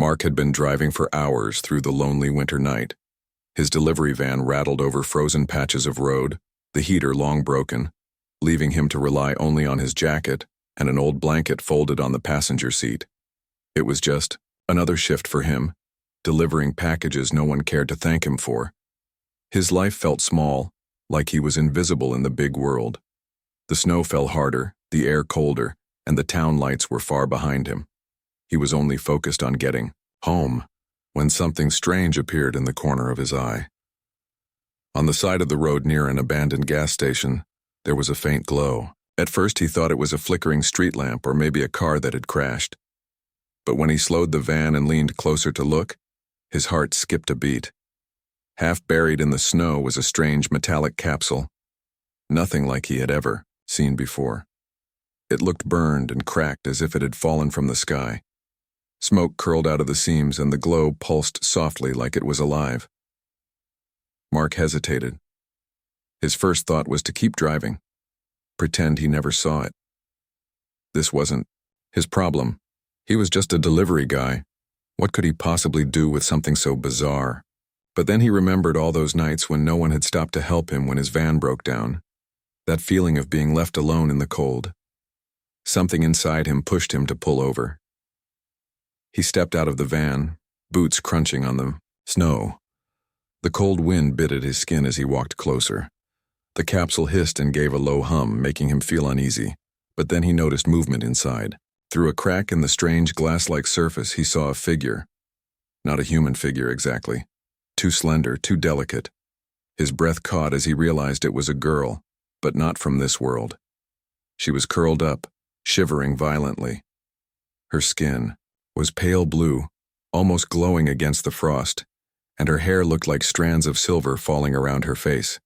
Mark had been driving for hours through the lonely winter night. His delivery van rattled over frozen patches of road, the heater long broken, leaving him to rely only on his jacket and an old blanket folded on the passenger seat. It was just another shift for him, delivering packages no one cared to thank him for. His life felt small, like he was invisible in the big world. The snow fell harder, the air colder, and the town lights were far behind him. He was only focused on getting home when something strange appeared in the corner of his eye. On the side of the road near an abandoned gas station, there was a faint glow. At first he thought it was a flickering street lamp or maybe a car that had crashed. But when he slowed the van and leaned closer to look, his heart skipped a beat. Half buried in the snow was a strange metallic capsule, nothing like he had ever seen before. It looked burned and cracked as if it had fallen from the sky. Smoke curled out of the seams and the glow pulsed softly like it was alive. Mark hesitated. His first thought was to keep driving, pretend he never saw it. This wasn't his problem. He was just a delivery guy. What could he possibly do with something so bizarre? But then he remembered all those nights when no one had stopped to help him when his van broke down. That feeling of being left alone in the cold. Something inside him pushed him to pull over. He stepped out of the van, boots crunching on the snow. The cold wind bit at his skin as he walked closer. The capsule hissed and gave a low hum, making him feel uneasy. But then he noticed movement inside. Through a crack in the strange glass-like surface, he saw a figure. Not a human figure exactly. Too slender, too delicate. His breath caught as he realized it was a girl, but not from this world. She was curled up, shivering violently. Her skin was pale blue, almost glowing against the frost, and her hair looked like strands of silver falling around her face.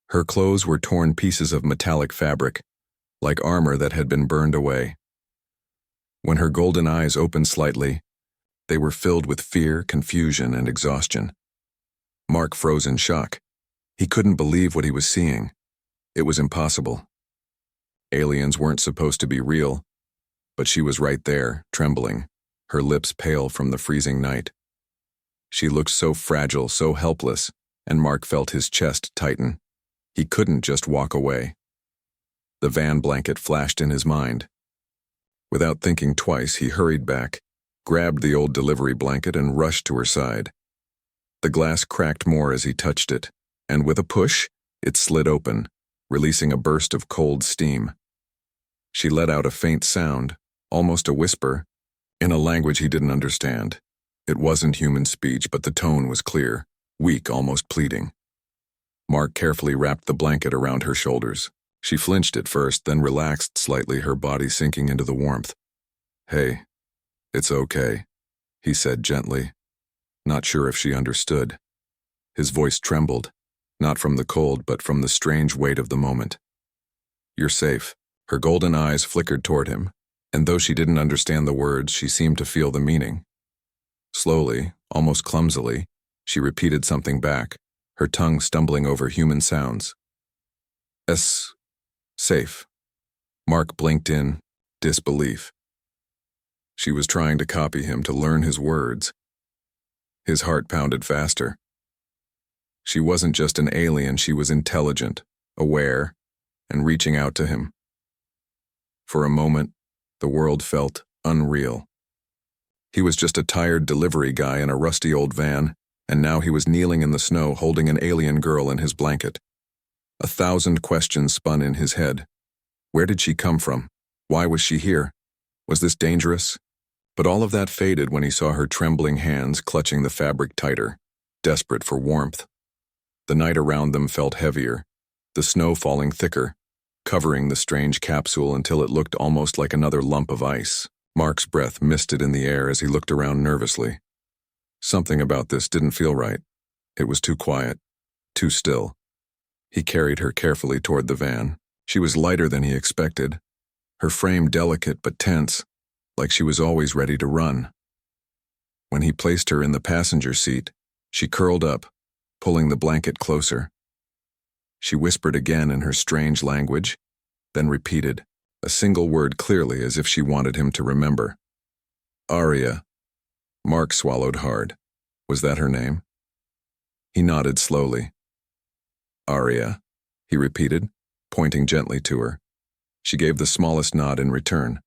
Her clothes were torn pieces of metallic fabric, like armor that had been burned away. When her golden eyes opened slightly, they were filled with fear, confusion, and exhaustion. Mark froze in shock. He couldn't believe what he was seeing. It was impossible. Aliens weren't supposed to be real, but she was right there, trembling, her lips pale from the freezing night. She looked so fragile, so helpless, and Mark felt his chest tighten. He couldn't just walk away. The van blanket flashed in his mind. Without thinking twice, he hurried back, grabbed the old delivery blanket, and rushed to her side. The glass cracked more as he touched it, and with a push, it slid open, releasing a burst of cold steam. She let out a faint sound, almost a whisper, in a language he didn't understand. It wasn't human speech, but the tone was clear, weak, almost pleading. Mark carefully wrapped the blanket around her shoulders. She flinched at first, then relaxed slightly, her body sinking into the warmth. "Hey, it's okay," he said gently, not sure if she understood. His voice trembled, not from the cold, but from the strange weight of the moment. "You're safe." Her golden eyes flickered toward him, and though she didn't understand the words, she seemed to feel the meaning. Slowly, almost clumsily, she repeated something back, her tongue stumbling over human sounds. Safe." Mark blinked in disbelief. She was trying to copy him, to learn his words. His heart pounded faster. She wasn't just an alien, she was intelligent, aware, and reaching out to him. For a moment, the world felt unreal. He was just a tired delivery guy in a rusty old van, and now he was kneeling in the snow holding an alien girl in his blanket. 1,000 questions spun in his head. Where did she come from? Why was she here? Was this dangerous? But all of that faded when he saw her trembling hands clutching the fabric tighter, desperate for warmth. The night around them felt heavier, the snow falling thicker, covering the strange capsule until it looked almost like another lump of ice. Mark's breath misted in the air as he looked around nervously. Something about this didn't feel right. It was too quiet, too still. He carried her carefully toward the van. She was lighter than he expected, her frame delicate but tense, like she was always ready to run. When he placed her in the passenger seat, she curled up, pulling the blanket closer. She whispered again in her strange language, then repeated, a single word clearly as if she wanted him to remember. "Aria." Mark swallowed hard. Was that her name? He nodded slowly. Aria, he repeated, pointing gently to her. She gave the smallest nod in return.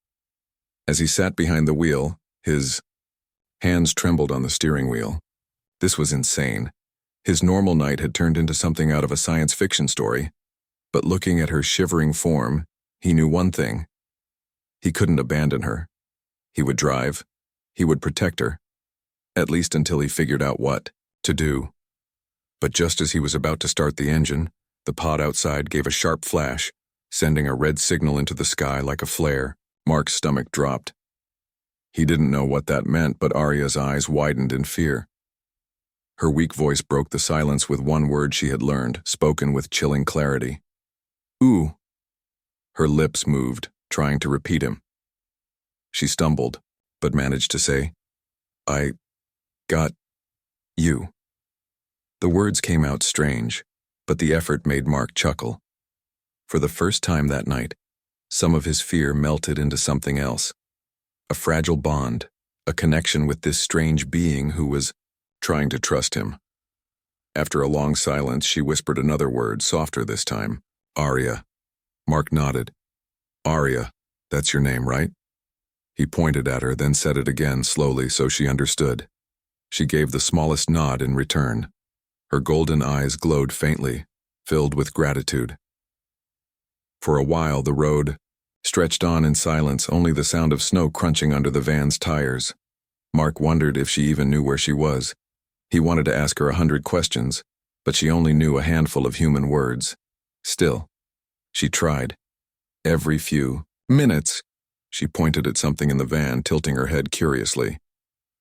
As he sat behind the wheel, his hands trembled on the steering wheel. This was insane. His normal night had turned into something out of a science fiction story, but looking at her shivering form, he knew one thing. He couldn't abandon her. He would drive. He would protect her. At least until he figured out what to do. But just as he was about to start the engine, the pod outside gave a sharp flash, sending a red signal into the sky like a flare. Mark's stomach dropped. He didn't know what that meant, but Arya's eyes widened in fear. Her weak voice broke the silence with one word she had learned, spoken with chilling clarity. Ooh. Her lips moved, trying to repeat him. She stumbled, but managed to say, I got you. The words came out strange, but the effort made Mark chuckle. For the first time that night, some of his fear melted into something else. A fragile bond, a connection with this strange being who was trying to trust him. After a long silence, she whispered another word, softer this time. Arya. Mark nodded. Arya, that's your name, right? He pointed at her, then said it again slowly so she understood. She gave the smallest nod in return. Her golden eyes glowed faintly, filled with gratitude. For a while, the road stretched on in silence, only the sound of snow crunching under the van's tires. Mark wondered if she even knew where she was. He wanted to ask her 100 questions, but she only knew a handful of human words. Still, she tried. Every few minutes, she pointed at something in the van, tilting her head curiously.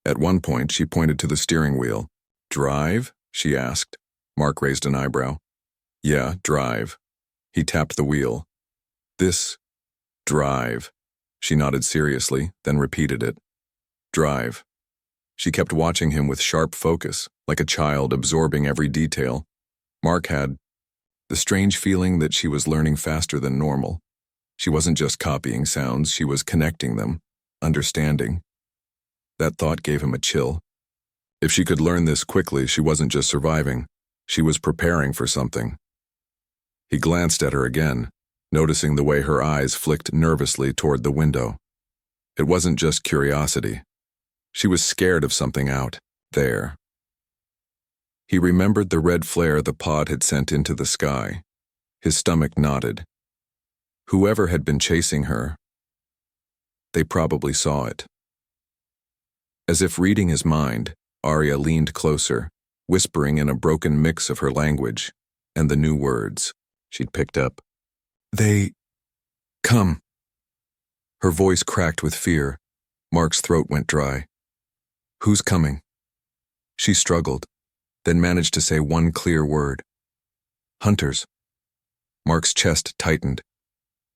At one point, she pointed to the steering wheel. Drive? She asked. Mark raised an eyebrow. Yeah, drive. He tapped the wheel. This drive. She nodded seriously, then repeated it. Drive. She kept watching him with sharp focus, like a child absorbing every detail. Mark had the strange feeling that she was learning faster than normal. She wasn't just copying sounds, she was connecting them, understanding. That thought gave him a chill. If she could learn this quickly, she wasn't just surviving, she was preparing for something. He glanced at her again, noticing the way her eyes flicked nervously toward the window. It wasn't just curiosity. She was scared of something out there. He remembered the red flare the pod had sent into the sky. His stomach knotted. Whoever had been chasing her, they probably saw it. As if reading his mind, Arya leaned closer, whispering in a broken mix of her language and the new words she'd picked up. They come. Her voice cracked with fear. Mark's throat went dry. Who's coming? She struggled, then managed to say one clear word. Hunters. Mark's chest tightened.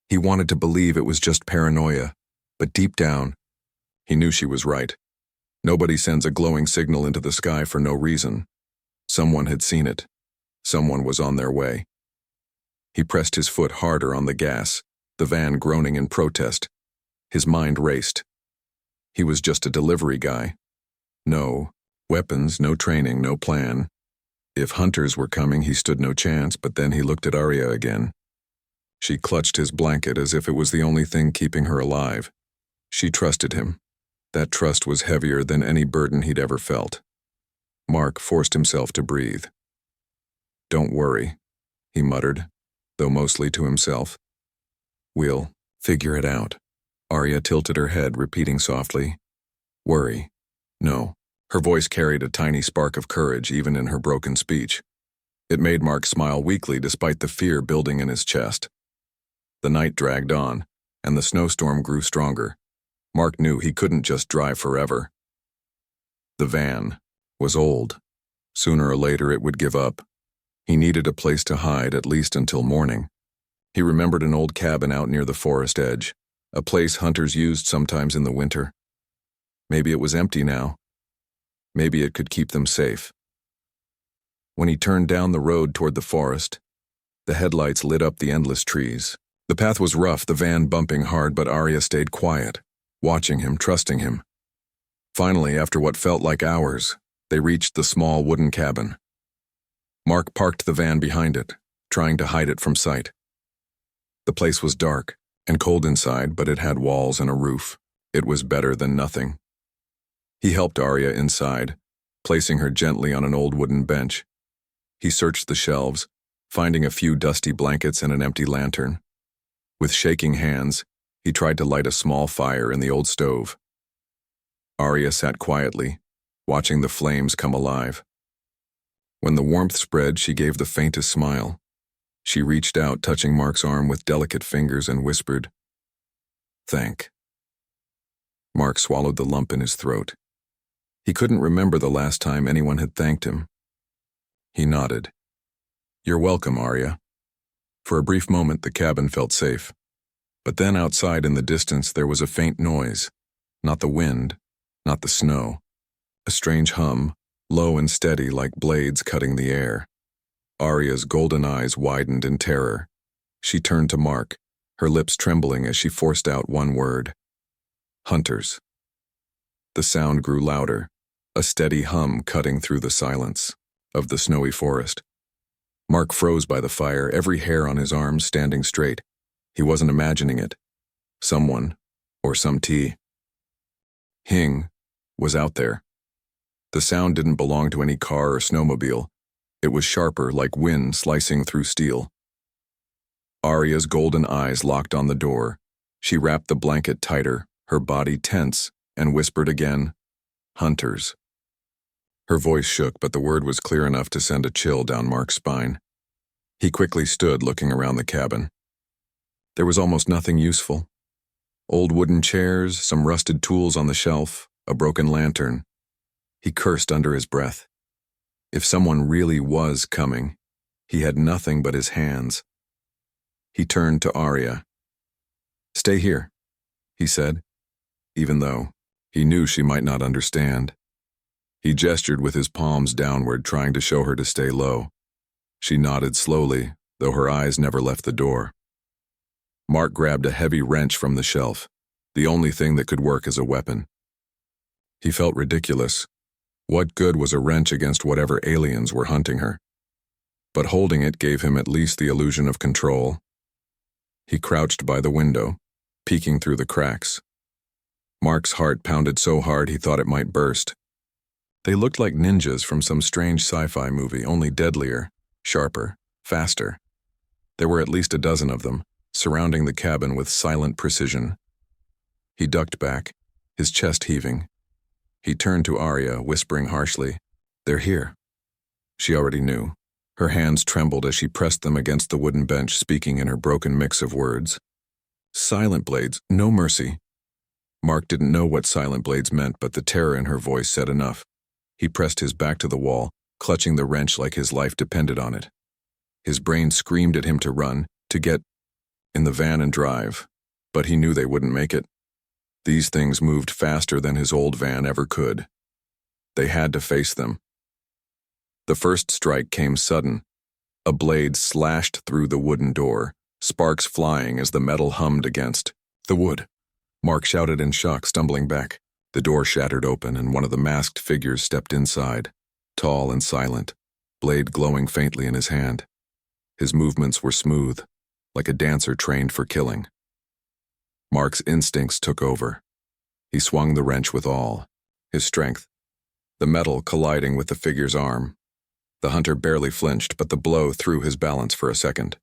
He wanted to believe it was just paranoia, but deep down, he knew she was right. Nobody sends a glowing signal into the sky for no reason. Someone had seen it. Someone was on their way. He pressed his foot harder on the gas, the van groaning in protest. His mind raced. He was just a delivery guy. No weapons, no training, no plan. If hunters were coming, he stood no chance, but then he looked at Arya again. She clutched his blanket as if it was the only thing keeping her alive. She trusted him. That trust was heavier than any burden he'd ever felt. Mark forced himself to breathe. Don't worry, he muttered, though mostly to himself. We'll figure it out. Arya tilted her head, repeating softly, Worry. No. Her voice carried a tiny spark of courage even in her broken speech. It made Mark smile weakly despite the fear building in his chest. The night dragged on, and the snowstorm grew stronger. Mark knew he couldn't just drive forever. The van was old. Sooner or later it would give up. He needed a place to hide, at least until morning. He remembered an old cabin out near the forest edge, a place hunters used sometimes in the winter. Maybe it was empty now. Maybe it could keep them safe. When he turned down the road toward the forest, the headlights lit up the endless trees. The path was rough, the van bumping hard, but Arya stayed quiet, watching him, trusting him. Finally, after what felt like hours, they reached the small wooden cabin. Mark parked the van behind it, trying to hide it from sight. The place was dark and cold inside, but it had walls and a roof. It was better than nothing. He helped Arya inside, placing her gently on an old wooden bench. He searched the shelves, finding a few dusty blankets and an empty lantern. With shaking hands, he tried to light a small fire in the old stove. Arya sat quietly, watching the flames come alive. When the warmth spread, she gave the faintest smile. She reached out, touching Mark's arm with delicate fingers, and whispered, "Thank." Mark swallowed the lump in his throat. He couldn't remember the last time anyone had thanked him. He nodded. "You're welcome, Arya." For a brief moment, the cabin felt safe. But then outside in the distance, there was a faint noise. Not the wind, not the snow. A strange hum, low and steady like blades cutting the air. Arya's golden eyes widened in terror. She turned to Mark, her lips trembling as she forced out one word. "Hunters." The sound grew louder, a steady hum cutting through the silence of the snowy forest. Mark froze by the fire, every hair on his arms standing straight. He wasn't imagining it. Someone, or some tea. Hing was out there. The sound didn't belong to any car or snowmobile. It was sharper, like wind slicing through steel. Arya's golden eyes locked on the door. She wrapped the blanket tighter, her body tense, and whispered again, "Hunters." Her voice shook, but the word was clear enough to send a chill down Mark's spine. He quickly stood, looking around the cabin. There was almost nothing useful. Old wooden chairs, some rusted tools on the shelf, a broken lantern. He cursed under his breath. If someone really was coming, he had nothing but his hands. He turned to Arya. "Stay here," he said, even though he knew she might not understand. He gestured with his palms downward, trying to show her to stay low. She nodded slowly, though her eyes never left the door. Mark grabbed a heavy wrench from the shelf, the only thing that could work as a weapon. He felt ridiculous. What good was a wrench against whatever aliens were hunting her? But holding it gave him at least the illusion of control. He crouched by the window, peeking through the cracks. Mark's heart pounded so hard he thought it might burst. They looked like ninjas from some strange sci-fi movie, only deadlier, sharper, faster. There were at least a dozen of them, surrounding the cabin with silent precision. He ducked back, his chest heaving. He turned to Arya, whispering harshly, "They're here." She already knew. Her hands trembled as she pressed them against the wooden bench, speaking in her broken mix of words. "Silent blades, no mercy." Mark didn't know what silent blades meant, but the terror in her voice said enough. He pressed his back to the wall, clutching the wrench like his life depended on it. His brain screamed at him to run, to get in the van and drive, but he knew they wouldn't make it. These things moved faster than his old van ever could. They had to face them. The first strike came sudden. A blade slashed through the wooden door, sparks flying as the metal hummed against the wood. Mark shouted in shock, stumbling back. The door shattered open, and one of the masked figures stepped inside, tall and silent, blade glowing faintly in his hand. His movements were smooth, like a dancer trained for killing. Mark's instincts took over. He swung the wrench with all his strength, the metal colliding with the figure's arm. The hunter barely flinched, but the blow threw his balance for a second.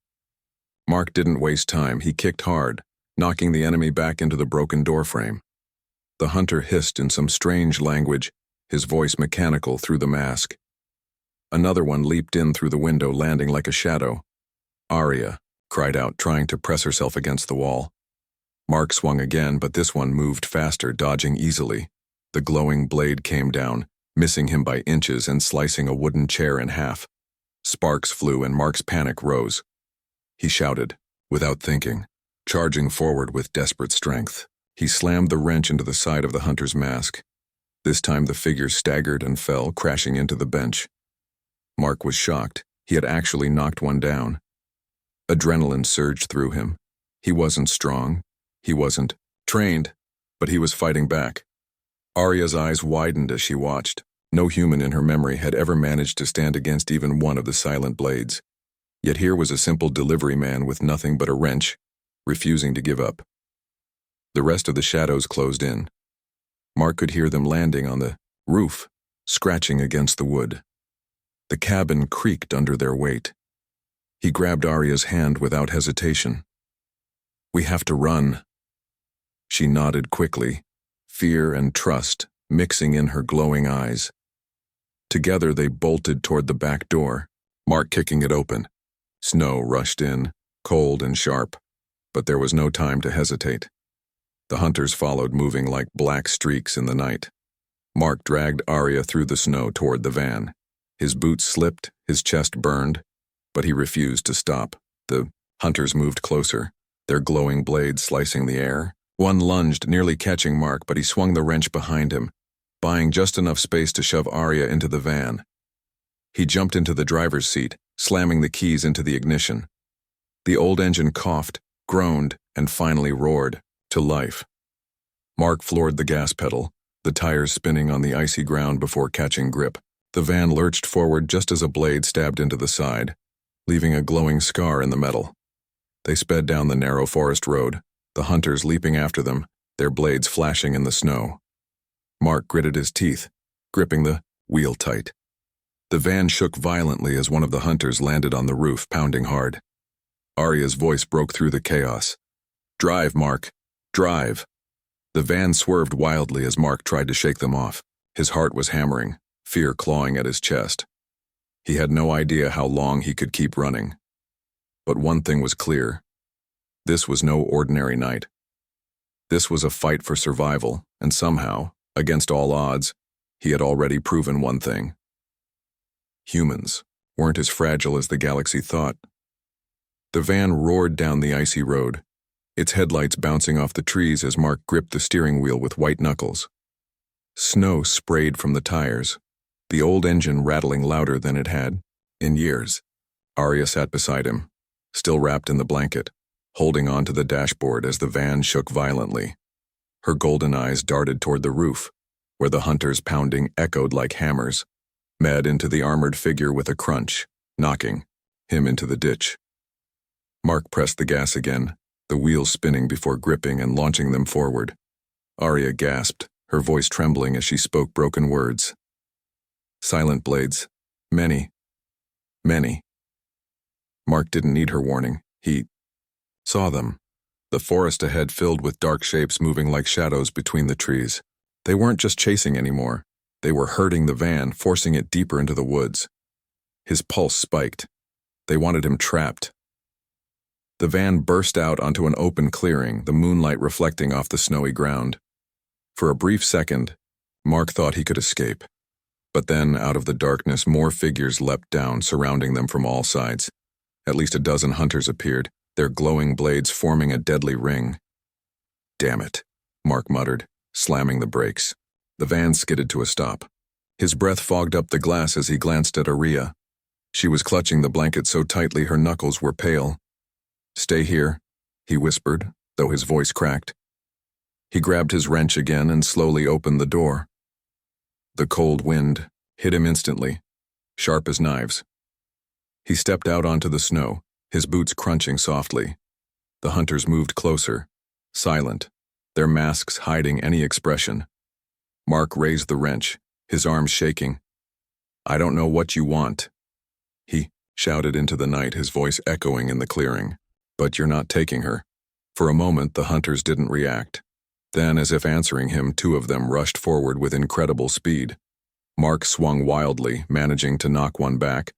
Mark didn't waste time. He kicked hard, knocking the enemy back into the broken doorframe. The hunter hissed in some strange language, his voice mechanical through the mask. Another one leaped in through the window, landing like a shadow. "Arya," cried out, trying to press herself against the wall. Mark swung again, but this one moved faster, dodging easily. The glowing blade came down, missing him by inches and slicing a wooden chair in half. Sparks flew and Mark's panic rose. He shouted, without thinking, charging forward with desperate strength. He slammed the wrench into the side of the hunter's mask. This time the figure staggered and fell, crashing into the bench. Mark was shocked. He had actually knocked one down. Adrenaline surged through him. He wasn't strong. He wasn't trained, but he was fighting back. Arya's eyes widened as she watched. No human in her memory had ever managed to stand against even one of the silent blades. Yet here was a simple delivery man with nothing but a wrench, refusing to give up. The rest of the shadows closed in. Mark could hear them landing on the roof, scratching against the wood. The cabin creaked under their weight. He grabbed Arya's hand without hesitation. "We have to run." She nodded quickly, fear and trust mixing in her glowing eyes. Together they bolted toward the back door, Mark kicking it open. Snow rushed in, cold and sharp, but there was no time to hesitate. The hunters followed, moving like black streaks in the night. Mark dragged Arya through the snow toward the van. His boots slipped, his chest burned, but he refused to stop. The hunters moved closer, their glowing blades slicing the air. One lunged, nearly catching Mark, but he swung the wrench behind him, buying just enough space to shove Arya into the van. He jumped into the driver's seat, slamming the keys into the ignition. The old engine coughed, groaned, and finally roared to life. Mark floored the gas pedal, the tires spinning on the icy ground before catching grip. The van lurched forward just as a blade stabbed into the side, leaving a glowing scar in the metal. They sped down the narrow forest road, the hunters leaping after them, their blades flashing in the snow. Mark gritted his teeth, gripping the wheel tight. The van shook violently as one of the hunters landed on the roof, pounding hard. Arya's voice broke through the chaos. "Drive, Mark. Drive." The van swerved wildly as Mark tried to shake them off. His heart was hammering, fear clawing at his chest. He had no idea how long he could keep running. But one thing was clear. This was no ordinary night. This was a fight for survival, and somehow, against all odds, he had already proven one thing. Humans weren't as fragile as the galaxy thought. The van roared down the icy road, its headlights bouncing off the trees as Mark gripped the steering wheel with white knuckles. Snow sprayed from the tires, the old engine rattling louder than it had in years. Arya sat beside him, still wrapped in the blanket, holding on to the dashboard as the van shook violently. Her golden eyes darted toward the roof, where the hunters' pounding echoed like hammers, met into the armored figure with a crunch, knocking him into the ditch. Mark pressed the gas again, the wheels spinning before gripping and launching them forward. Arya gasped, her voice trembling as she spoke broken words. "Silent blades. Many. Many." Mark didn't need her warning. He saw them. The forest ahead filled with dark shapes moving like shadows between the trees. They weren't just chasing anymore. They were herding the van, forcing it deeper into the woods. His pulse spiked. They wanted him trapped. The van burst out onto an open clearing, the moonlight reflecting off the snowy ground. For a brief second, Mark thought he could escape. But then, out of the darkness, more figures leapt down, surrounding them from all sides. At least a dozen hunters appeared, their glowing blades forming a deadly ring. "Damn it," Mark muttered, slamming the brakes. The van skidded to a stop. His breath fogged up the glass as he glanced at Arya. She was clutching the blanket so tightly her knuckles were pale. "Stay here," he whispered, though his voice cracked. He grabbed his wrench again and slowly opened the door. The cold wind hit him instantly, sharp as knives. He stepped out onto the snow, his boots crunching softly. The hunters moved closer, silent, their masks hiding any expression. Mark raised the wrench, his arms shaking. "I don't know what you want," he shouted into the night, his voice echoing in the clearing. "But you're not taking her." For a moment, the hunters didn't react. Then, as if answering him, two of them rushed forward with incredible speed. Mark swung wildly, managing to knock one back,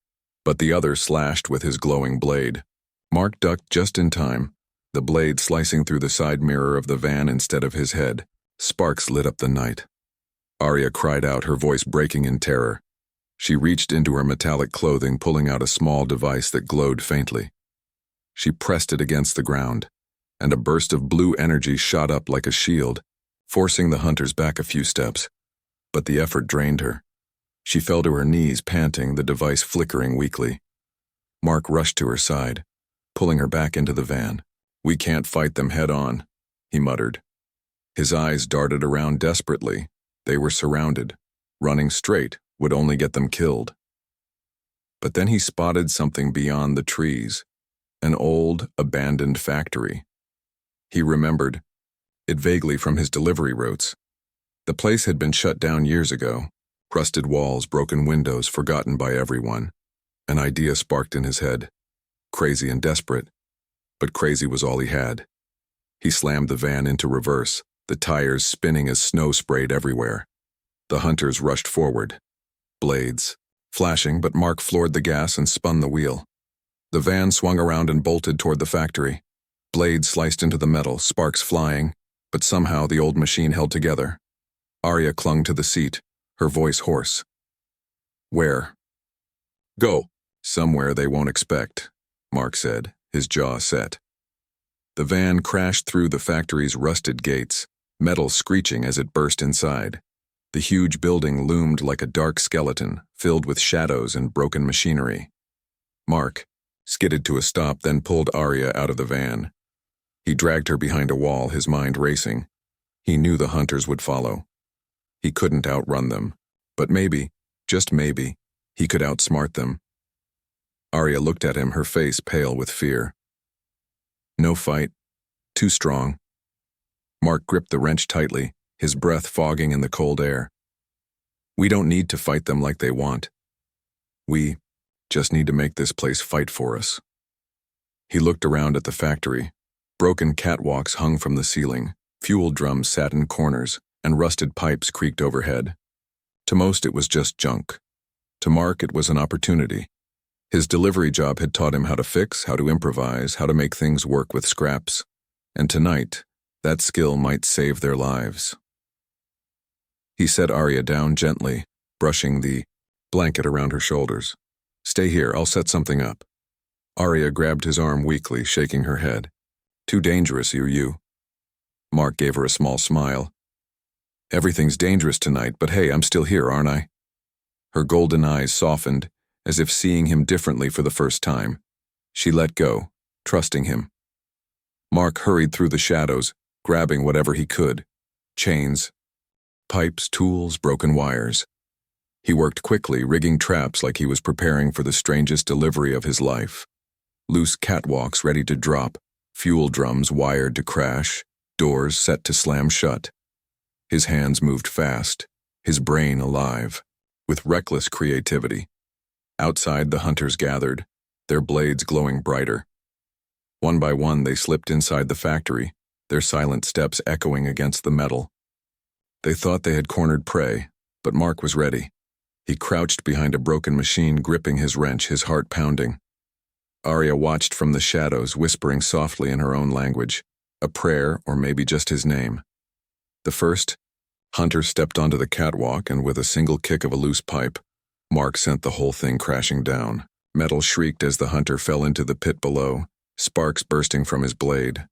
but the other slashed with his glowing blade. Mark ducked just in time, the blade slicing through the side mirror of the van instead of his head. Sparks lit up the night. Arya cried out, her voice breaking in terror. She reached into her metallic clothing, pulling out a small device that glowed faintly. She pressed it against the ground, and a burst of blue energy shot up like a shield, forcing the hunters back a few steps. But the effort drained her. She fell to her knees, panting, the device flickering weakly. Mark rushed to her side, pulling her back into the van. "We can't fight them head on," he muttered. His eyes darted around desperately, They were surrounded. Running straight would only get them killed. But then he spotted something beyond the trees, an old, abandoned factory. He remembered it vaguely from his delivery routes. The place had been shut down years ago. Crusted walls, broken windows, forgotten by everyone. An idea sparked in his head. Crazy and desperate. But crazy was all he had. He slammed the van into reverse, the tires spinning as snow sprayed everywhere. The hunters rushed forward. Blades flashing, but Mark floored the gas and spun the wheel. The van swung around and bolted toward the factory. Blades sliced into the metal, sparks flying, but somehow the old machine held together. Arya clung to the seat, her voice hoarse. Where? Go. Somewhere they won't expect, Mark said, his jaw set. The van crashed through the factory's rusted gates, metal screeching as it burst inside. The huge building loomed like a dark skeleton, filled with shadows and broken machinery. Mark skidded to a stop, then pulled Arya out of the van. He dragged her behind a wall, his mind racing. He knew the hunters would follow. He couldn't outrun them, but maybe, just maybe, he could outsmart them. Arya looked at him, her face pale with fear. No fight. Too strong. Mark gripped the wrench tightly, his breath fogging in the cold air. We don't need to fight them like they want. We just need to make this place fight for us. He looked around at the factory. Broken catwalks hung from the ceiling, fuel drums sat in corners, and rusted pipes creaked overhead. To most it was just junk. To Mark it was an opportunity. His delivery job had taught him how to fix, how to improvise, how to make things work with scraps. And tonight, that skill might save their lives. He set Arya down gently, brushing the blanket around her shoulders. Stay here, I'll set something up. Arya grabbed his arm weakly, shaking her head. Too dangerous, you. Mark gave her a small smile. Everything's dangerous tonight, but hey, I'm still here, aren't I? Her golden eyes softened, as if seeing him differently for the first time. She let go, trusting him. Mark hurried through the shadows, grabbing whatever he could. Chains, pipes, tools, broken wires. He worked quickly, rigging traps like he was preparing for the strangest delivery of his life. Loose catwalks ready to drop, fuel drums wired to crash, doors set to slam shut. His hands moved fast, his brain alive, with reckless creativity. Outside, the hunters gathered, their blades glowing brighter. One by one, they slipped inside the factory, their silent steps echoing against the metal. They thought they had cornered prey, but Mark was ready. He crouched behind a broken machine, gripping his wrench, his heart pounding. Arya watched from the shadows, whispering softly in her own language, a prayer or maybe just his name. The first hunter stepped onto the catwalk, and with a single kick of a loose pipe, Mark sent the whole thing crashing down. Metal shrieked as the hunter fell into the pit below, sparks bursting from his blade.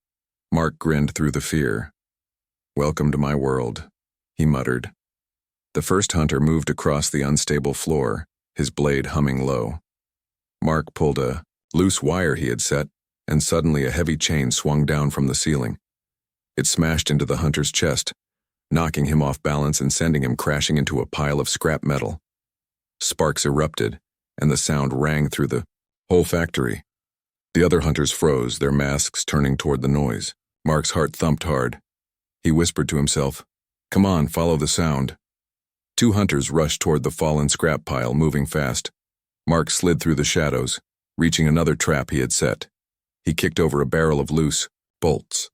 Mark grinned through the fear. Welcome to my world, he muttered. The first hunter moved across the unstable floor, his blade humming low. Mark pulled a loose wire he had set, and suddenly a heavy chain swung down from the ceiling. It smashed into the hunter's chest, knocking him off balance and sending him crashing into a pile of scrap metal. Sparks erupted, and the sound rang through the whole factory. The other hunters froze, their masks turning toward the noise. Mark's heart thumped hard. He whispered to himself, "Come on, follow the sound." Two hunters rushed toward the fallen scrap pile, moving fast. Mark slid through the shadows, reaching another trap he had set. He kicked over a barrel of loose bolts.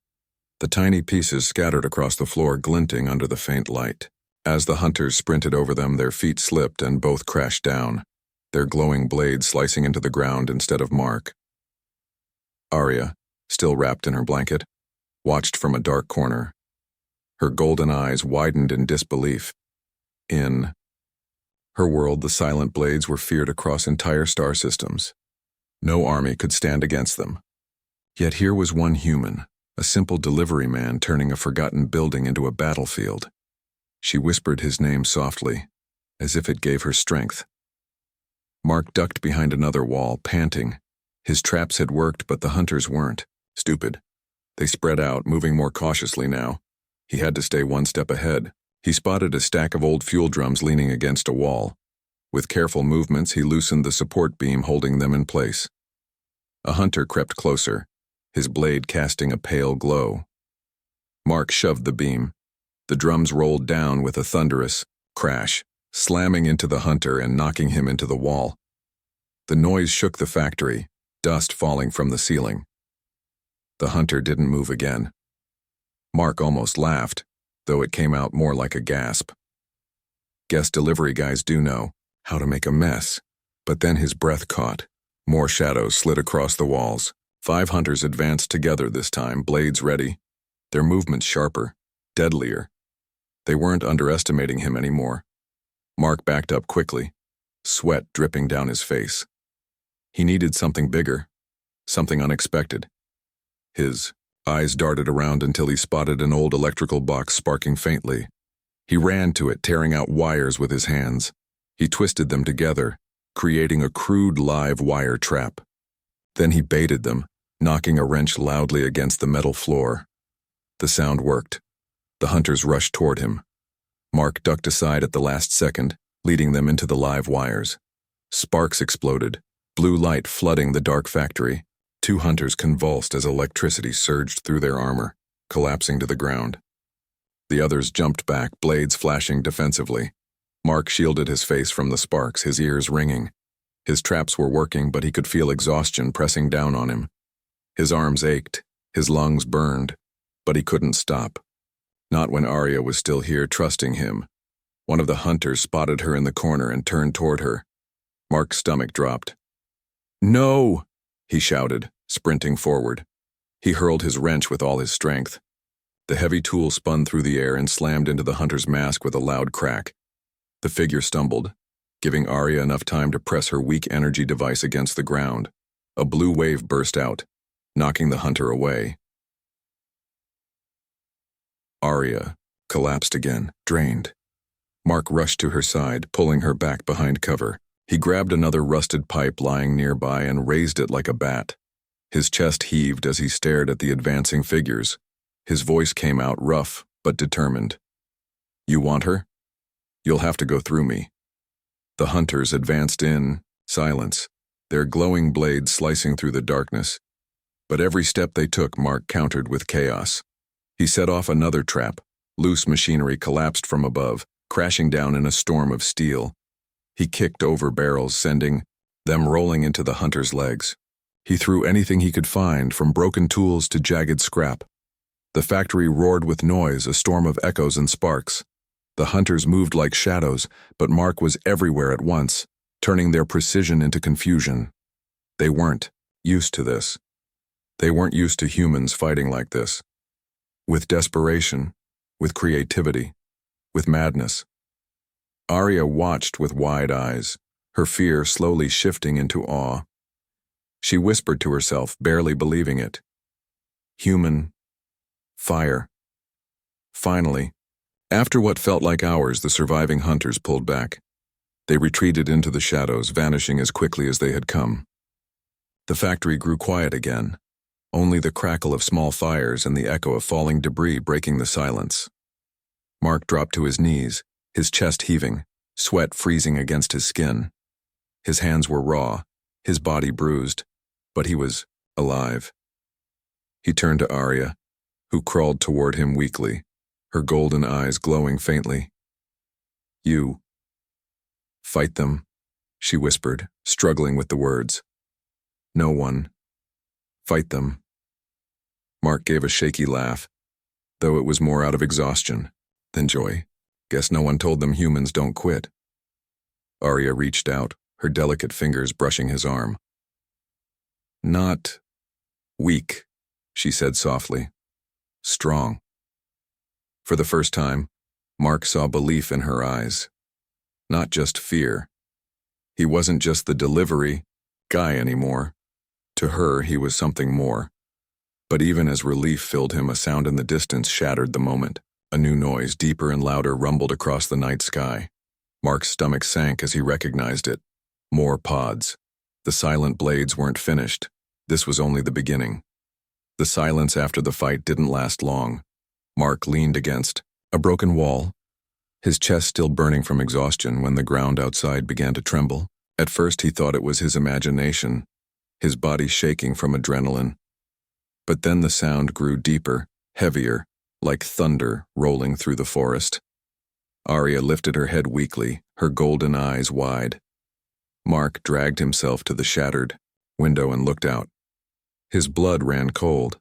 The tiny pieces scattered across the floor, glinting under the faint light. As the hunters sprinted over them, their feet slipped and both crashed down, their glowing blades slicing into the ground instead of Mark. Arya, still wrapped in her blanket, watched from a dark corner. Her golden eyes widened in disbelief. In her world, the silent blades were feared across entire star systems. No army could stand against them. Yet here was one human, a simple delivery man turning a forgotten building into a battlefield. She whispered his name softly, as if it gave her strength. Mark ducked behind another wall, panting. His traps had worked, but the hunters weren't. Stupid. They spread out, moving more cautiously now. He had to stay one step ahead, He spotted a stack of old fuel drums leaning against a wall. With careful movements, he loosened the support beam holding them in place. A hunter crept closer, his blade casting a pale glow. Mark shoved the beam. The drums rolled down with a thunderous crash, slamming into the hunter and knocking him into the wall. The noise shook the factory, dust falling from the ceiling. The hunter didn't move again. Mark almost laughed, though it came out more like a gasp. Guess delivery guys do know how to make a mess. But then his breath caught. More shadows slid across the walls. 5 hunters advanced together this time, blades ready, their movements sharper, deadlier. They weren't underestimating him anymore. Mark backed up quickly, sweat dripping down his face. He needed something bigger, something unexpected. His eyes darted around until he spotted an old electrical box sparking faintly. He ran to it, tearing out wires with his hands. He twisted them together, creating a crude live wire trap. Then he baited them, knocking a wrench loudly against the metal floor. The sound worked. The hunters rushed toward him. Mark ducked aside at the last second, leading them into the live wires. Sparks exploded, blue light flooding the dark factory. 2 hunters convulsed as electricity surged through their armor, collapsing to the ground. The others jumped back, blades flashing defensively. Mark shielded his face from the sparks, his ears ringing. His traps were working, but he could feel exhaustion pressing down on him. His arms ached, his lungs burned, but he couldn't stop. Not when Arya was still here, trusting him. One of the hunters spotted her in the corner and turned toward her. Mark's stomach dropped. "No!" he shouted, sprinting forward. He hurled his wrench with all his strength. The heavy tool spun through the air and slammed into the hunter's mask with a loud crack. The figure stumbled, giving Arya enough time to press her weak energy device against the ground. A blue wave burst out, knocking the hunter away. Arya collapsed again, drained. Mark rushed to her side, pulling her back behind cover. He grabbed another rusted pipe lying nearby and raised it like a bat. His chest heaved as he stared at the advancing figures. His voice came out rough but determined. "You want her? You'll have to go through me." The hunters advanced in silence, their glowing blades slicing through the darkness. But every step they took, Mark countered with chaos. He set off another trap. Loose machinery collapsed from above, crashing down in a storm of steel. He kicked over barrels, sending them rolling into the hunter's legs. He threw anything he could find, from broken tools to jagged scrap. The factory roared with noise, a storm of echoes and sparks. The hunters moved like shadows, but Mark was everywhere at once, turning their precision into confusion. They weren't used to this. They weren't used to humans fighting like this. With desperation, with creativity, with madness. Arya watched with wide eyes, her fear slowly shifting into awe. She whispered to herself, barely believing it. Human. Fire. Finally, after what felt like hours, the surviving hunters pulled back. They retreated into the shadows, vanishing as quickly as they had come. The factory grew quiet again, only the crackle of small fires and the echo of falling debris breaking the silence. Mark dropped to his knees, his chest heaving, sweat freezing against his skin. His hands were raw, his body bruised, but he was alive. He turned to Arya, who crawled toward him weakly, her golden eyes glowing faintly. "You fight them," she whispered, struggling with the words. "No one. Fight them." Mark gave a shaky laugh, though it was more out of exhaustion than joy. "Guess no one told them humans don't quit." Arya reached out, her delicate fingers brushing his arm. "Not weak," she said softly. "Strong." For the first time, Mark saw belief in her eyes. Not just fear. He wasn't just the delivery guy anymore. To her, he was something more. But even as relief filled him, a sound in the distance shattered the moment. A new noise, deeper and louder, rumbled across the night sky. Mark's stomach sank as he recognized it. More pods. The silent blades weren't finished. This was only the beginning. The silence after the fight didn't last long. Mark leaned against a broken wall, his chest still burning from exhaustion when the ground outside began to tremble. At first he thought it was his imagination, his body shaking from adrenaline. But then the sound grew deeper, heavier, like thunder rolling through the forest. Arya lifted her head weakly, her golden eyes wide. Mark dragged himself to the shattered window and looked out. His blood ran cold.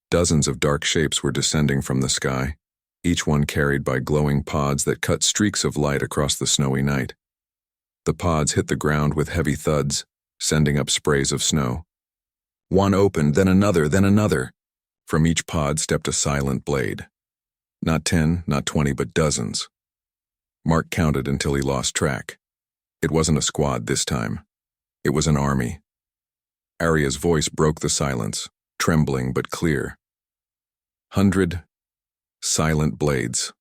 Dozens of dark shapes were descending from the sky, each one carried by glowing pods that cut streaks of light across the snowy night. The pods hit the ground with heavy thuds, sending up sprays of snow. One opened, then another, then another. From each pod stepped a silent blade. Not 10, not 20, but dozens. Mark counted until he lost track. It wasn't a squad this time. It was an army. Arya's voice broke the silence, trembling but clear. 100 silent blades.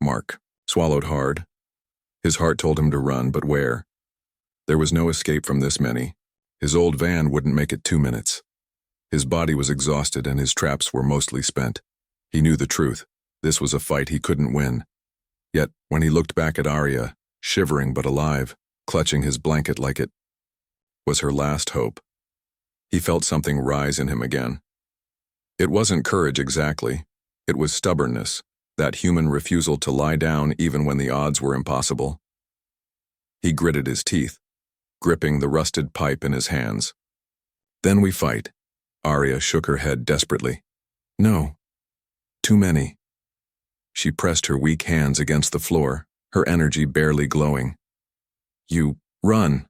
Mark swallowed hard. His heart told him to run, but where? There was no escape from this many. His old van wouldn't make it 2 minutes. His body was exhausted and his traps were mostly spent. He knew the truth. This was a fight he couldn't win. Yet, when he looked back at Arya, shivering but alive, clutching his blanket like it was her last hope, he felt something rise in him again. It wasn't courage exactly. It was stubbornness, that human refusal to lie down even when the odds were impossible. He gritted his teeth, gripping the rusted pipe in his hands. Then we fight. Arya shook her head desperately. No. Too many. She pressed her weak hands against the floor, her energy barely glowing. You run.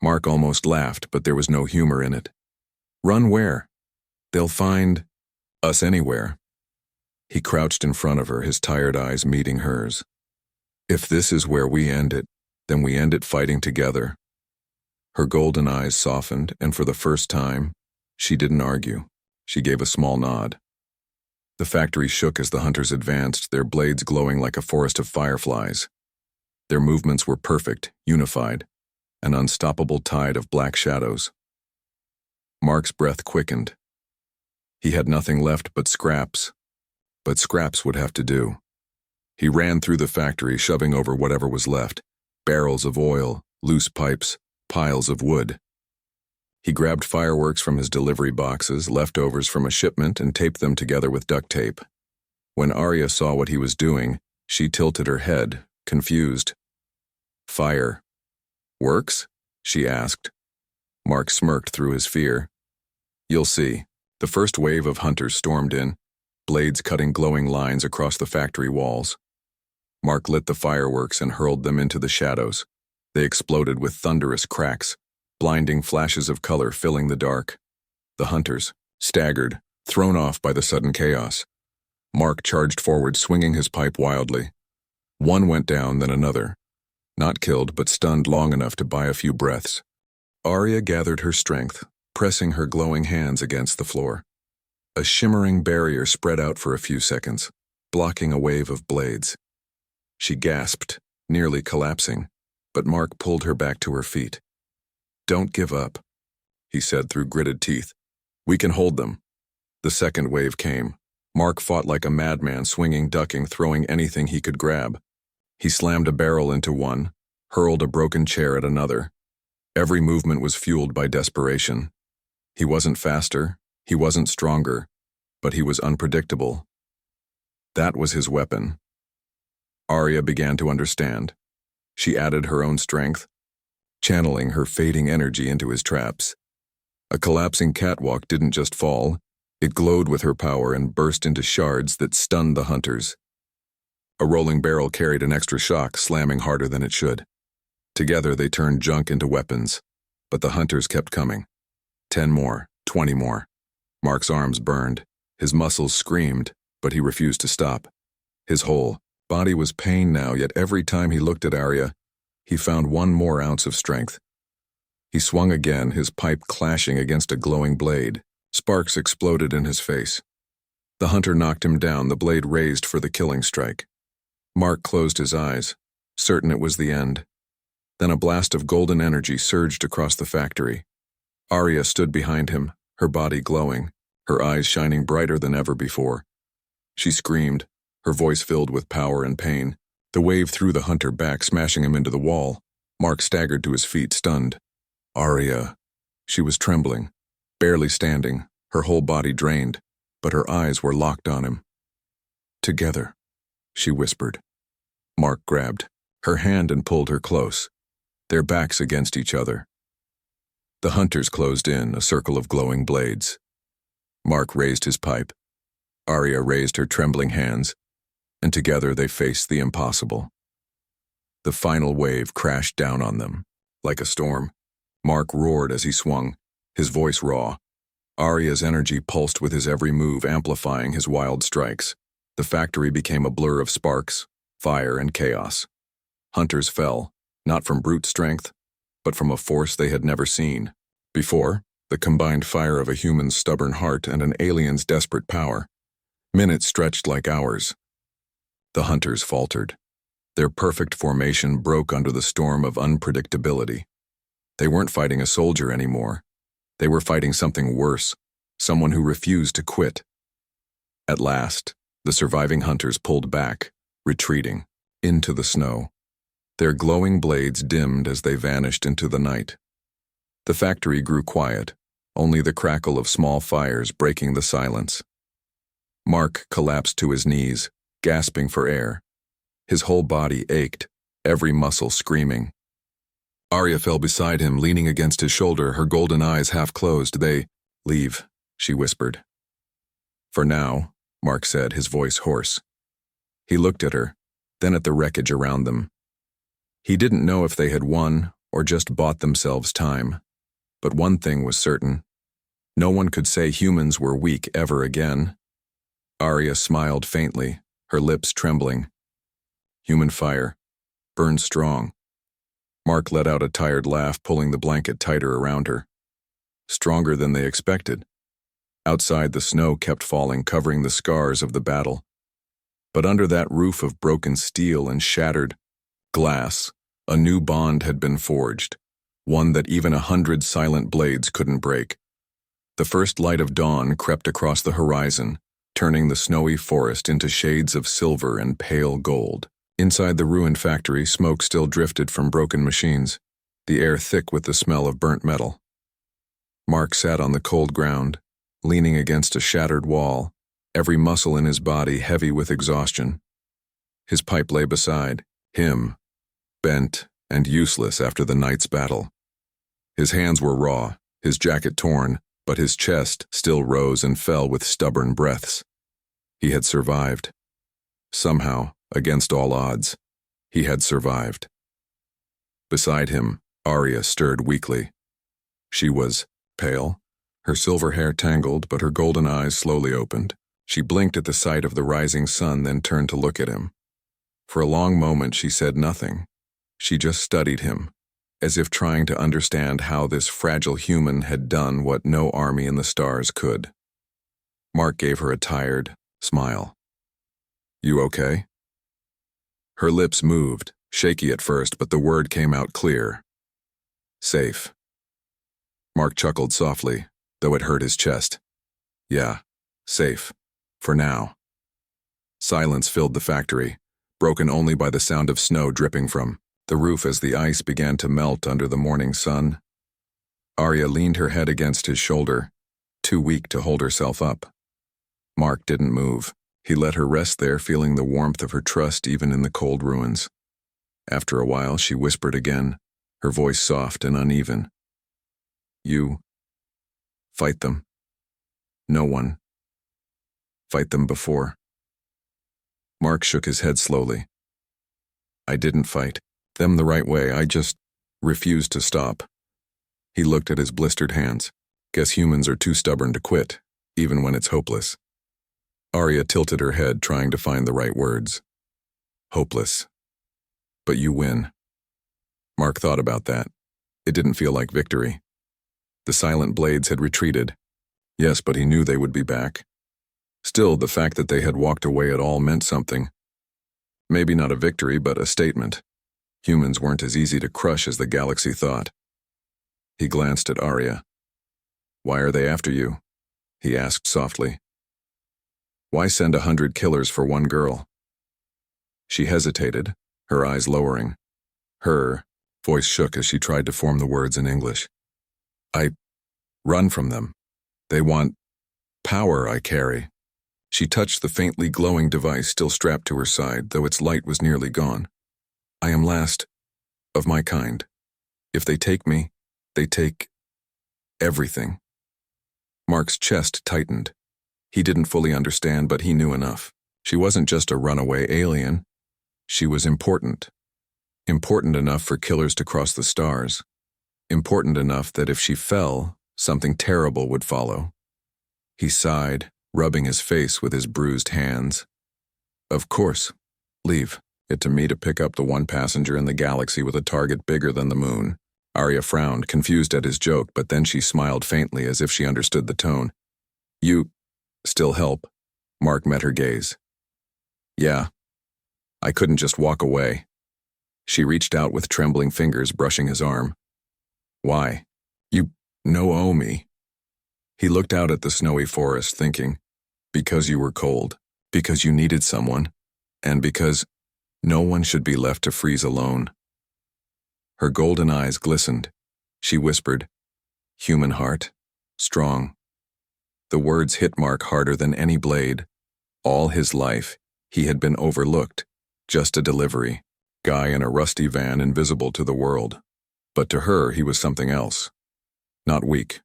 Mark almost laughed, but there was no humor in it. Run where? They'll find us anywhere. He crouched in front of her, his tired eyes meeting hers. If this is where we end it, then we end it fighting together. Her golden eyes softened, and for the first time, she didn't argue. She gave a small nod. The factory shook as the hunters advanced, their blades glowing like a forest of fireflies. Their movements were perfect, unified, an unstoppable tide of black shadows. Mark's breath quickened. He had nothing left but scraps would have to do. He ran through the factory, shoving over whatever was left, barrels of oil, loose pipes, piles of wood. He grabbed fireworks from his delivery boxes, leftovers from a shipment, and taped them together with duct tape. When Arya saw what he was doing, she tilted her head, confused. Fire. Works? She asked. Mark smirked through his fear. You'll see. The first wave of hunters stormed in, blades cutting glowing lines across the factory walls. Mark lit the fireworks and hurled them into the shadows. They exploded with thunderous cracks, blinding flashes of color filling the dark. The hunters, staggered, thrown off by the sudden chaos. Mark charged forward, swinging his pipe wildly. One went down, then another. Not killed, but stunned long enough to buy a few breaths. Arya gathered her strength, pressing her glowing hands against the floor. A shimmering barrier spread out for a few seconds, blocking a wave of blades. She gasped, nearly collapsing, but Mark pulled her back to her feet. Don't give up, he said through gritted teeth. We can hold them. The second wave came. Mark fought like a madman, swinging, ducking, throwing anything he could grab. He slammed a barrel into one, hurled a broken chair at another. Every movement was fueled by desperation. He wasn't faster, he wasn't stronger, but he was unpredictable. That was his weapon. Arya began to understand. She added her own strength, channeling her fading energy into his traps. A collapsing catwalk didn't just fall, it glowed with her power and burst into shards that stunned the hunters. A rolling barrel carried an extra shock, slamming harder than it should. Together they turned junk into weapons, but the hunters kept coming. 10 more, 20 more. Mark's arms burned, his muscles screamed, but he refused to stop. His whole body was pain now, yet every time he looked at Arya, he found 1 more ounce of strength. He swung again, his pipe clashing against a glowing blade. Sparks exploded in his face. The hunter knocked him down, the blade raised for the killing strike. Mark closed his eyes, certain it was the end. Then a blast of golden energy surged across the factory. Arya stood behind him, her body glowing, her eyes shining brighter than ever before. She screamed, her voice filled with power and pain. The wave threw the hunter back, smashing him into the wall. Mark staggered to his feet, stunned. Arya. She was trembling, barely standing, her whole body drained, but her eyes were locked on him. Together, she whispered. Mark grabbed her hand and pulled her close, their backs against each other. The hunters closed in, a circle of glowing blades. Mark raised his pipe. Arya raised her trembling hands, and together they faced the impossible. The final wave crashed down on them. Like a storm, Mark roared as he swung, his voice raw. Arya's energy pulsed with his every move, amplifying his wild strikes. The factory became a blur of sparks, fire, and chaos. Hunters fell, not from brute strength, but from a force they had never seen before, the combined fire of a human's stubborn heart and an alien's desperate power. Minutes stretched like hours. The hunters faltered. Their perfect formation broke under the storm of unpredictability. They weren't fighting a soldier anymore. They were fighting something worse, someone who refused to quit. At last, the surviving hunters pulled back, retreating, into the snow. Their glowing blades dimmed as they vanished into the night. The factory grew quiet, only the crackle of small fires breaking the silence. Mark collapsed to his knees, gasping for air. His whole body ached, every muscle screaming. Arya fell beside him, leaning against his shoulder, her golden eyes half closed. Leave, she whispered. For now, Mark said, his voice hoarse. He looked at her, then at the wreckage around them. He didn't know if they had won or just bought themselves time. But one thing was certain. No one could say humans were weak ever again. Arya smiled faintly, her lips trembling. Human fire. Burned strong. Mark let out a tired laugh, pulling the blanket tighter around her. Stronger than they expected. Outside, the snow kept falling, covering the scars of the battle. But under that roof of broken steel and shattered glass, a new bond had been forged, one that even 100 silent blades couldn't break. The first light of dawn crept across the horizon, turning the snowy forest into shades of silver and pale gold. Inside the ruined factory, smoke still drifted from broken machines, the air thick with the smell of burnt metal. Mark sat on the cold ground, leaning against a shattered wall, every muscle in his body heavy with exhaustion. His pipe lay beside him, bent and useless after the night's battle. His hands were raw, his jacket torn, but his chest still rose and fell with stubborn breaths. He had survived. Somehow, against all odds, he had survived. Beside him, Arya stirred weakly. She was pale, her silver hair tangled, but her golden eyes slowly opened. She blinked at the sight of the rising sun, then turned to look at him. For a long moment she said nothing. She just studied him, as if trying to understand how this fragile human had done what no army in the stars could. Mark gave her a tired smile. You okay? Her lips moved, shaky at first, but the word came out clear. Safe. Mark chuckled softly, though it hurt his chest. Yeah, safe. For now. Silence filled the factory, broken only by the sound of snow dripping from the roof as the ice began to melt under the morning sun. Arya leaned her head against his shoulder, too weak to hold herself up. Mark didn't move. He let her rest there, feeling the warmth of her trust even in the cold ruins. After a while, she whispered again, her voice soft and uneven. You fight them. No one fight them before. Mark shook his head slowly. I didn't fight them the right way, I just refused to stop. He looked at his blistered hands. Guess humans are too stubborn to quit, even when it's hopeless. Arya tilted her head, trying to find the right words. Hopeless. But you win. Mark thought about that. It didn't feel like victory. The silent blades had retreated. Yes, but he knew they would be back. Still, the fact that they had walked away at all meant something. Maybe not a victory, but a statement. Humans weren't as easy to crush as the galaxy thought. He glanced at Arya. Why are they after you? He asked softly. Why send 100 killers for one girl? She hesitated, her eyes lowering. Her voice shook as she tried to form the words in English. I run from them. They want power I carry. She touched the faintly glowing device still strapped to her side, though its light was nearly gone. I am last of my kind. If they take me, they take everything. Mark's chest tightened. He didn't fully understand, but he knew enough. She wasn't just a runaway alien. She was important. Important enough for killers to cross the stars. Important enough that if she fell, something terrible would follow. He sighed, rubbing his face with his bruised hands. Of course. Leave it to me to pick up the one passenger in the galaxy with a target bigger than the moon. Arya frowned, confused at his joke, but then she smiled faintly as if she understood the tone. You still help? Mark met her gaze. Yeah. I couldn't just walk away. She reached out with trembling fingers, brushing his arm. Why? You owe me. He looked out at the snowy forest, thinking, because you were cold, because you needed someone, and because no one should be left to freeze alone. Her golden eyes glistened. She whispered, human heart, strong. The words hit Mark harder than any blade. All his life, he had been overlooked, just a delivery, guy in a rusty van invisible to the world. But to her, he was something else. Not weak,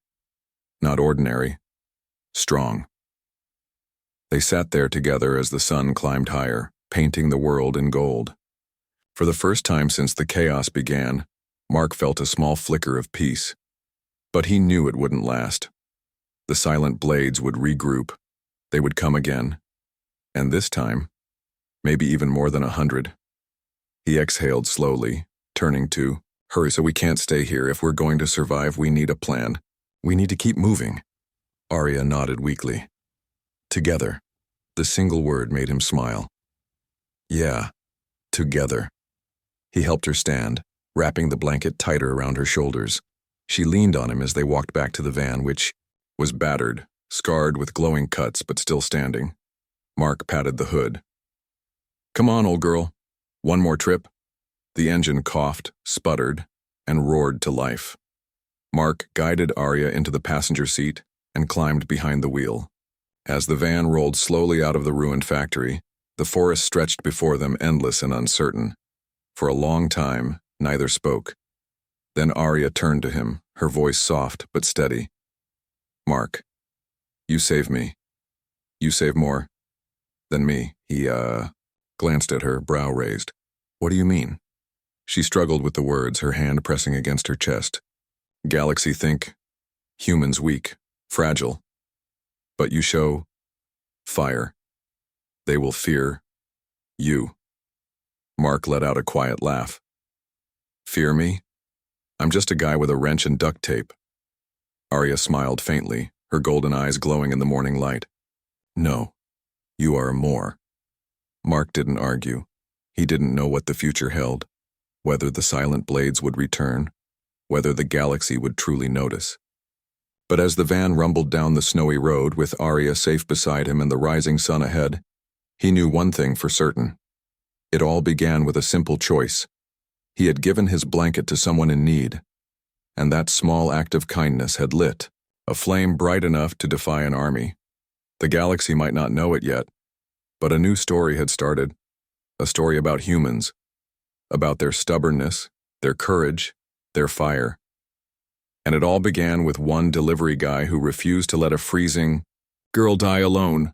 not ordinary, strong. They sat there together as the sun climbed higher, painting the world in gold. For the first time since the chaos began, Mark felt a small flicker of peace. But he knew it wouldn't last. The silent blades would regroup. They would come again. And this time, maybe even more than 100. He exhaled slowly, turning to, hurry, so we can't stay here. If we're going to survive, we need a plan. We need to keep moving. Arya nodded weakly. Together. The single word made him smile. Yeah, together. He helped her stand, wrapping the blanket tighter around her shoulders. She leaned on him as they walked back to the van, which was battered, scarred with glowing cuts, but still standing. Mark patted the hood. Come on, old girl. One more trip. The engine coughed, sputtered, and roared to life. Mark guided Arya into the passenger seat and climbed behind the wheel. As the van rolled slowly out of the ruined factory, the forest stretched before them, endless and uncertain. For a long time, neither spoke. Then Arya turned to him, her voice soft but steady. Mark, you save me. You save more than me. He, glanced at her, brow raised. What do you mean? She struggled with the words, her hand pressing against her chest. Galaxy think, humans weak, fragile. But you show fire. They will fear you. Mark let out a quiet laugh. Fear me? I'm just a guy with a wrench and duct tape. Arya smiled faintly, her golden eyes glowing in the morning light. No, you are more. Mark didn't argue. He didn't know what the future held, whether the silent blades would return, whether the galaxy would truly notice. But as the van rumbled down the snowy road with Arya safe beside him and the rising sun ahead, he knew one thing for certain. It all began with a simple choice. He had given his blanket to someone in need, and that small act of kindness had lit a flame bright enough to defy an army. The galaxy might not know it yet, but a new story had started, a story about humans, about their stubbornness, their courage, their fire. And it all began with one delivery guy who refused to let a freezing girl die alone.